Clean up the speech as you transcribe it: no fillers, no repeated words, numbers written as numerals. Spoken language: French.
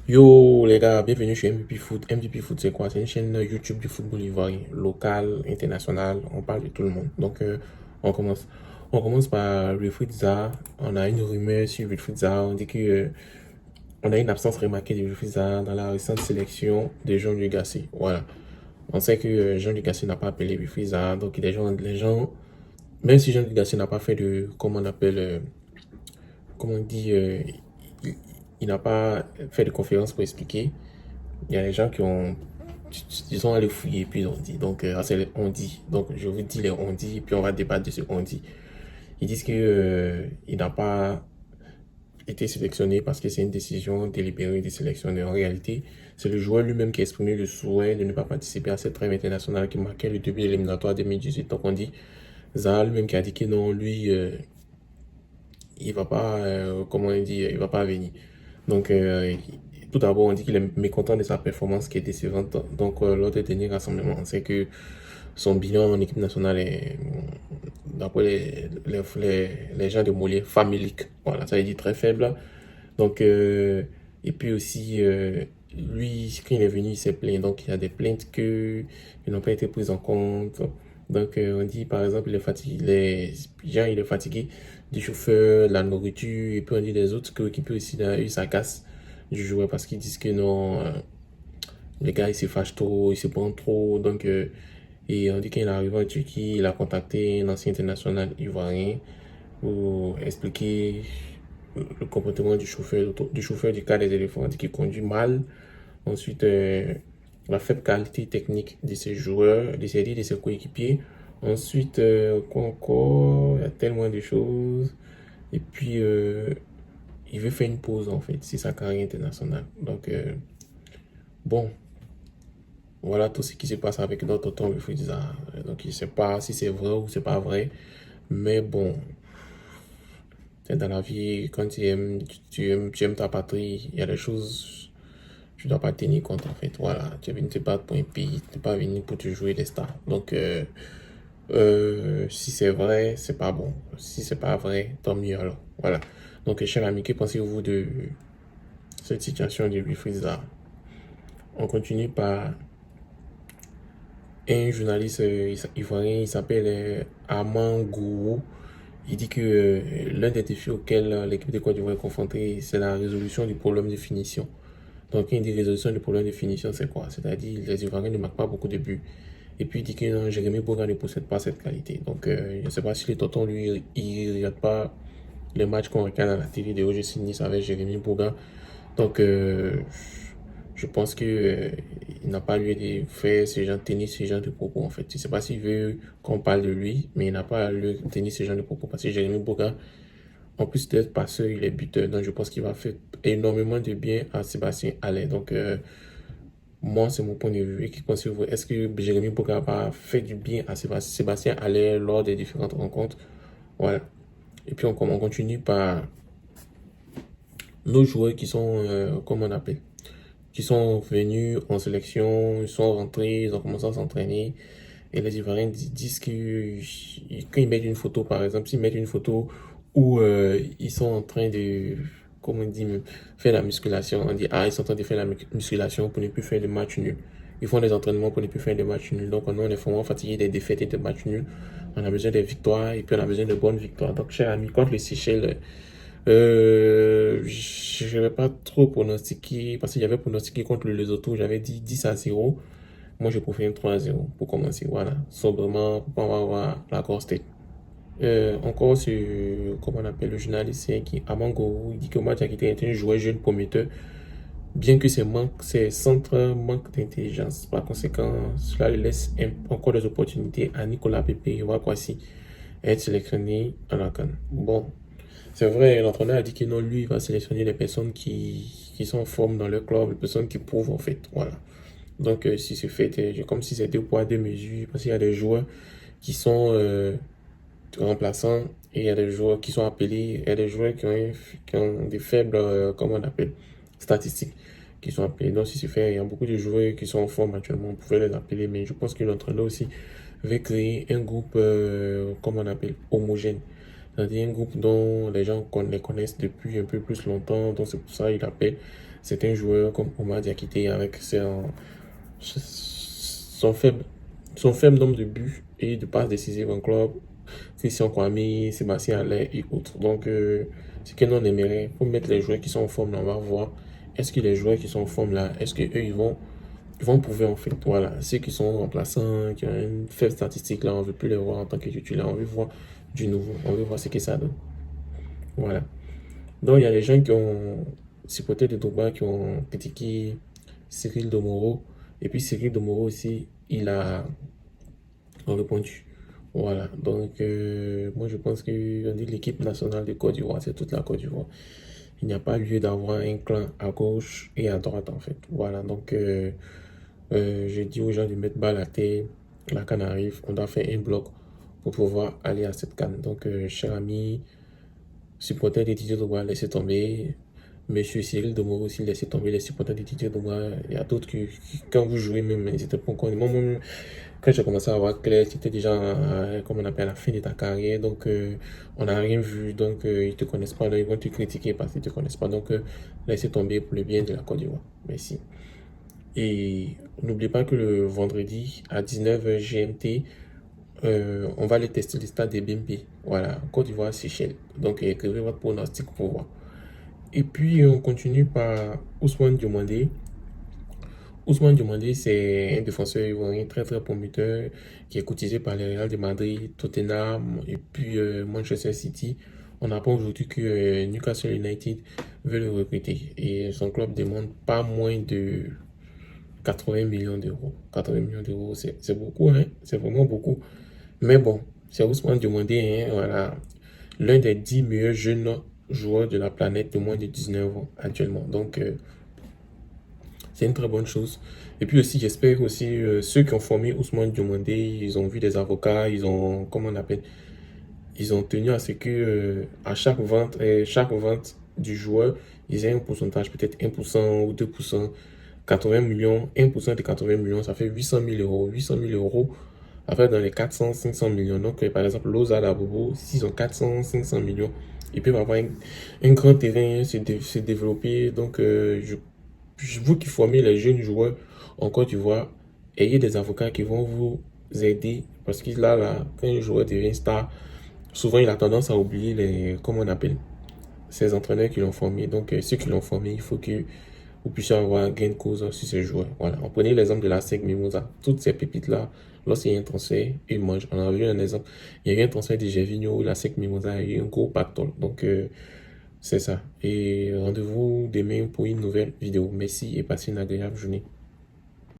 Yo les gars, bienvenue sur MVP Foot. MVP Foot c'est quoi? C'est une chaîne YouTube du football ivoirien, local, international, on parle de tout le monde. Donc on commence. On commence par Wilfried Zaha. On a une rumeur sur Wilfried Zaha. On dit que on a une absence remarquée de Wilfried Zaha dans la récente sélection de Jean-Luc Gasset. Voilà. On sait que Jean-Luc Gasset n'a pas appelé Wilfried Zaha. Donc les gens, même si Jean-Luc Gasset n'a pas fait de, comment on appelle, comment on dit, il, il n'a pas fait de conférence pour expliquer. Il y a des gens qui ont, ils sont allés fouiller, puis ils ont dit. Donc, c'est les on dit. Donc, je vous dis les on dit, puis on va débattre de ce on dit. Ils disent que il n'a pas été sélectionné parce que c'est une décision délibérée des sélectionneurs. En réalité, c'est le joueur lui-même qui a exprimé le souhait de ne pas participer à cette trêve internationale qui marquait le début de l'éliminatoire 2018. Donc, on dit, Zaha lui-même qui a dit que non, lui, il va pas, comment on dit, il va pas venir. Donc, tout d'abord, on dit qu'il est mécontent de sa performance qui est décevante. Donc, lors des derniers rassemblements, on sait que son bilan en équipe nationale est, d'après les gens de Mollet, familique. Voilà, ça veut dire très faible. Donc, et puis aussi, lui, quand il est venu, il s'est plaint. Donc, il y a des plaintes qui n'ont pas été prises en compte. Donc, on dit, par exemple, il est fatigué, les gens, il est fatigué du chauffeur, de la nourriture, et puis on dit des autres coéquipiers aussi, il a eu sa casse du joueur parce qu'ils disent que non, les gars, ils se fâchent trop, ils se prennent trop. Donc, et on dit qu'il est arrivé en Turquie, il a contacté un ancien international ivoirien pour expliquer le comportement du chauffeur du cas des éléphants, dit qu'il conduit mal. Ensuite, la faible qualité technique de ses joueurs, de ses coéquipiers. Ensuite, quoi encore? Il y a tellement de choses. Et puis, il veut faire une pause en fait, c'est sa carrière internationale. Donc, bon, voilà tout ce qui se passe avec notre tonton Wilfried Zaha. Donc, je ne sais pas si c'est vrai ou c'est pas vrai. Mais bon, c'est dans la vie, quand tu aimes ta patrie, il y a des choses, tu ne dois pas tenir compte en fait. Voilà, tu es venu te battre pour un pays, tu n'es pas venu pour te jouer des stars. Donc, si c'est vrai, c'est pas bon. Si c'est pas vrai, tant mieux alors. Voilà. Donc, chers amis, que pensez-vous de cette situation de Wilfried Zaha? On continue par un journaliste ivoirien, il s'appelle Armand Gourou. Il dit que l'un des défis auxquels l'équipe de Côte d'Ivoire est confrontée, c'est la résolution du problème de finition. Donc, quand il dit résolution du problème de finition, c'est quoi? C'est-à-dire les Ivoiriens ne marquent pas beaucoup de buts. Et puis, il dit que non, Jérémy Boga ne possède pas cette qualité. Donc, je ne sais pas si les tontons, lui, il ne regarde pas les matchs qu'on regarde à la télé de OGC Nice avec Jérémy Boga. Donc, je pense que il n'a pas lieu de faire ce genre de tenir ce genre de propos en fait. Je ne sais pas s'il veut qu'on parle de lui, mais il n'a pas lieu de tenir ce genre de propos parce que Jérémy Boga, en plus d'être passeur, il est buteur. Donc je pense qu'il va faire énormément de bien à Sébastien Haller. Donc moi, c'est mon point de vue. Et qui pensez-vous? Est-ce que Jérémy Boga va faire du bien à Sébastien Haller lors des différentes rencontres? Voilà. Et puis on continue par nos joueurs qui sont, comment on appelle? Qui sont venus en sélection, ils sont rentrés, ils ont commencé à s'entraîner. Et les Ivoiriens disent que quand ils mettent une photo, par exemple, s'ils mettent une photo où ils sont en train de, comment on dit, faire la musculation, on dit, ah, ils sont en train de faire la musculation pour ne plus faire de matchs nuls. Ils font des entraînements pour ne plus faire de matchs nuls. Donc, on est vraiment fatigué des défaites et des matchs nuls. On a besoin des victoires et puis on a besoin de bonnes victoires. Donc, cher ami, contre les Seychelles, je ne vais pas trop pronostiquer, parce qu'il y avait pronostiqué contre le Lesotho, j'avais dit 10-0. Moi, je préfère 3-0 pour commencer, voilà. Sobrement, pour pas avoir la grosse tête. Encore sur, comment on appelle le journaliste, qui, Amango, il dit que Mathieu est un joueur jeune prometteur, bien que ses centres manquent d'intelligence. Par conséquent, cela lui laisse encore des opportunités à Nicolas Pepe et Wakwasi être sélectionné à la CAN. Bon, c'est vrai, l'entraîneur a dit que non, lui, il va sélectionner les personnes qui sont en forme dans leur club, les personnes qui prouvent en fait. Voilà. Donc, si c'est fait, comme si c'était deux poids, deux mesures, parce qu'il y a des joueurs qui sont remplaçants et il y a des joueurs qui sont appelés, il y a des joueurs qui ont des faibles, comment on appelle, statistiques qui sont appelés. Donc, si c'est fait, il y a beaucoup de joueurs qui sont en forme actuellement, on pouvait les appeler, mais je pense que l'entraîneur aussi veut créer un groupe, comment on appelle, homogène. C'est-à-dire un groupe dont les gens les connaissent depuis un peu plus longtemps. Donc c'est pour ça qu'il appelle certains joueurs comme Omar Diakité avec son faible, son faible nombre de buts et de passes décisives en club. Christian Kwame, Sébastien Allaire et autres. Donc, ce que l'on aimerait, pour mettre les joueurs qui sont en forme, là, on va voir, est-ce que les joueurs qui sont en forme là, est-ce qu'eux, ils vont prouver en fait, voilà, ceux qui sont remplaçants, qui ont une faible statistique là, on ne veut plus les voir en tant que titulaire, on veut voir du nouveau, on veut voir ce que ça donne. Voilà. Donc, il y a des gens qui ont supporté de Drogba, qui ont critiqué Cyril Domoro, et puis Cyril Domoro aussi, il a répondu. Voilà, donc moi je pense que on dit l'équipe nationale de Côte d'Ivoire, c'est toute la Côte d'Ivoire. Il n'y a pas lieu d'avoir un clan à gauche et à droite en fait. Voilà, donc je dis aux gens de mettre balle à terre, la canne arrive, on doit faire un bloc pour pouvoir aller à cette canne. Donc, cher ami, supporters des Didier Drogba, laissez tomber. Monsieur Cyril Domoro aussi, laissez tomber les supporters des Didier Drogba. Il y a d'autres quand vous jouez même, n'hésitez pas encore. Moi, quand j'ai commencé à voir clair, c'était déjà, comme on appelle, la fin de ta carrière. Donc, on n'a rien vu. Donc, ils te connaissent pas. Donc, ils vont te critiquer parce qu'ils te connaissent pas. Donc, laissez tomber pour le bien de la Côte d'Ivoire. Merci. Et n'oubliez pas que le vendredi à 19h GMT, on va aller tester le stade des BMP. Voilà, Côte d'Ivoire, Seychelles. Donc, écrivez votre pronostic pour voir. Et puis, on continue par Ousmane Diomandé. Ousmane Diomandé, c'est un défenseur ivoirien très très prometteur qui est cotisé par les Real de Madrid, Tottenham et puis Manchester City. On apprend aujourd'hui que Newcastle United veut le recruter et son club demande pas moins de 80 millions d'euros. 80 millions d'euros, c'est beaucoup, hein? C'est vraiment beaucoup. Mais bon, c'est Ousmane Diomandé, hein? Voilà, l'un des 10 meilleurs jeunes joueurs de la planète de moins de 19 ans actuellement. Donc, c'est une très bonne chose. Et puis aussi, j'espère aussi, ceux qui ont formé Ousmane Diomandé, ils ont vu des avocats, ils ont, comment on appelle, ils ont tenu à ce que à chaque vente du joueur, ils aient un pourcentage, peut-être 1% ou 2%, 80 millions, 1% de 80 millions, ça fait 800 000 euros. 800 000 euros, après dans les 400, 500 millions. Donc, par exemple, Loza, Labobo, s'ils ont 400, 500 millions, ils peuvent avoir un grand terrain, se développer. Donc, vous qui formez les jeunes joueurs en Côte d'Ivoire, ayez des avocats qui vont vous aider. Parce que là, quand un joueur devient star, souvent il a tendance à oublier comment on appelle, ces entraîneurs qui l'ont formé. Donc, ceux qui l'ont formé, il faut que vous puissiez avoir gain de cause sur ces joueurs. Voilà. On prenait l'exemple de la SEC Mimosa. Toutes ces pépites-là, lorsqu'il y a un transfert, ils mangent. On a vu un exemple. Il y a eu un transfert de Gervinho, la SEC Mimosa a eu un gros pactole. Donc, c'est ça. Et rendez-vous demain pour une nouvelle vidéo. Merci et passez une agréable journée.